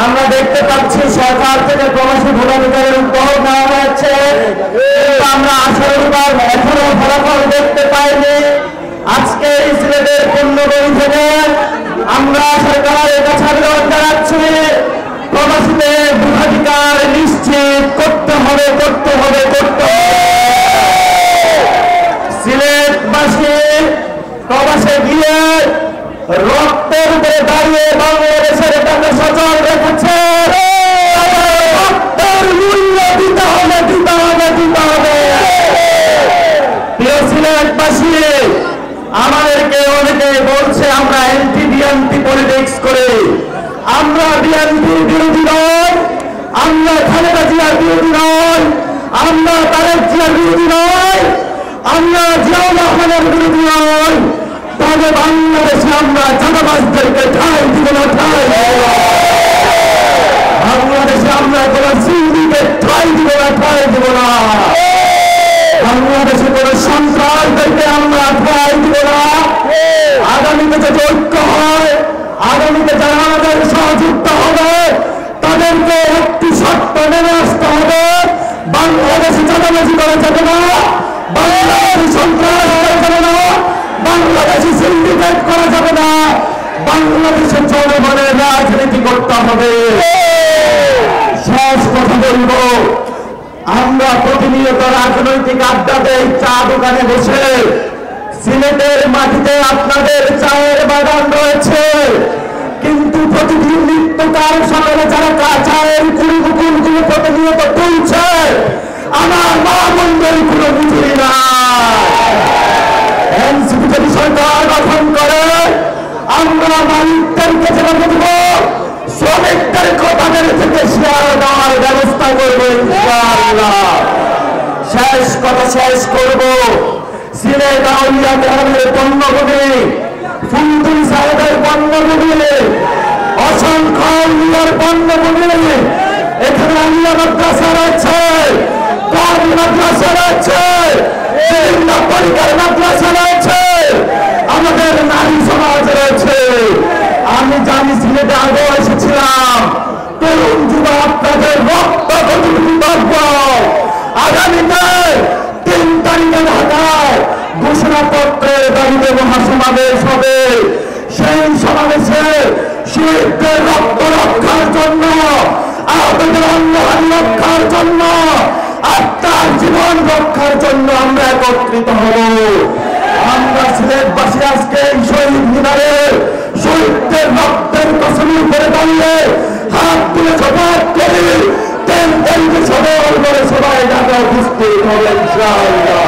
আমরা দেখতে পাচ্ছি সরকার থেকে প্রবাসী ভোটাধিকারের উদ্যোগ নেওয়া হয়েছে, আমরা আশানুরূপ এখনো ফলাফল দেখতে পাইনি। আজকে সিলেটের পণ্যবাড়ি থেকে আমরা সরকারের কাছে আবেদন জানাচ্ছি, প্রবাসীদের ভোটাধিকার নিশ্চিত করতে হবে, করতে হবে, করতে হবে। সিলেটবাসী প্রবাসে গিয়ে রক্তের উপরে দাঁড়িয়ে বাংলাদেশের এটাকে সচল রেখেছে। রক্তের মূল্য দিতে হবে, দিতে হবে, দিতে হবে। প্রিয় সিলেটবাসী, আমাদেরকে অনেকে বলছে আমরা অ্যান্টি বিএনপি পলিটিক্স করি। আমরা বিএনপির বিরোধী নয়, আমরা খালেদা জিয়ার বিরোধী নয়, আমরা তারেক জিয়ার বিরোধী নয়, আমরা জিয়াউর রহমানের বিরোধী নয়। তবে বাংলাদেশে আমরা চাঁদাবাজদেরকে ঠাঁই দিব না, ঠাঁই বাংলাদেশে আমরা কোন সিন্ডিকেট ঠাঁই দিব না, ঠাঁই দিব না। বাংলাদেশে কোন সন্ত্রাসদেরকে আমরা ঠাঁই দিব না। আগামীতে যদি ঐক্য হয়, আগামীতে যারা আমাদের সহযুক্ত হবে তাদেরকে একটি শর্ত মেনে আসতে হবে। বাংলাদেশে চাঁদাবাজি করা যাবে না, বাংলাদেশে সন্ত্রাস করা যাবে না, বাংলাদেশে সিন্ডিকেট করা যাবে না, বাংলাদেশের জনগণের রাজনীতি করতে হবে। শেষ কথা বলব, আমরা প্রতিনিয়ত রাজনৈতিক আড্ডাতে চা দোকানে বসে সিলেটের মাটিতে আপনাদের চায়ের বাগান রয়েছে, কিন্তু প্রতিদিন মৃত্যুকার সকালে যারা চায়ের কুড়ি বুকুলগুলো প্রতিনিয়ত তুলছে, আমার মা বন্ধের কোনো বুঝি না। এনসিপি যদি সরকার গঠন করে আমরা মালিকদেরকে যেটা দেব, শ্রমিকদেরকে তাদের থেকে শেয়ার দেওয়ার ব্যবস্থা করবো ইনশাআল্লাহ। শেষ কথা শেষ করব, সিলেট আউলিয়া কেরামের পণ্যভূমি, ফুলতুল সাহেবের পণ্যভূমি, অসংখ্য আউলিয়ার পণ্যভূমি। এখানে আউলিয়া মাদ্রাসা রয়েছে, কওমি মাদ্রাসা রয়েছে, বিভিন্ন পরিকার মাদ্রাসা রয়েছে, আমাদের নারী সমাজ রয়েছে। আমি জানি সিলেটে আগে এসেছিলাম, তরুণ যুবা আপনাদের রক্ত কতটুকু আগামীতে 3 তারিখে ঢাকায় ঘোষণাপত্রের দাবিতে মহাসমাবেশ হবে। সেই সমাবেশে শহীদদের রক্ত রক্ষার জন্য, আহতদের অঙ্গহানি রক্ষার জন্য, আত্মার জীবন রক্ষার জন্য আমরা একত্রিত হব। আমরা সিলেটবাসী আজকে এই শহীদ মিনারে শহীদদের রক্তের কসম করে দাঁড়িয়ে হাত তুলে শপথ করি, 3 তারিখে সবল করে সবাই ঢাকা উপস্থিত হবে ইনশাআল্লাহ।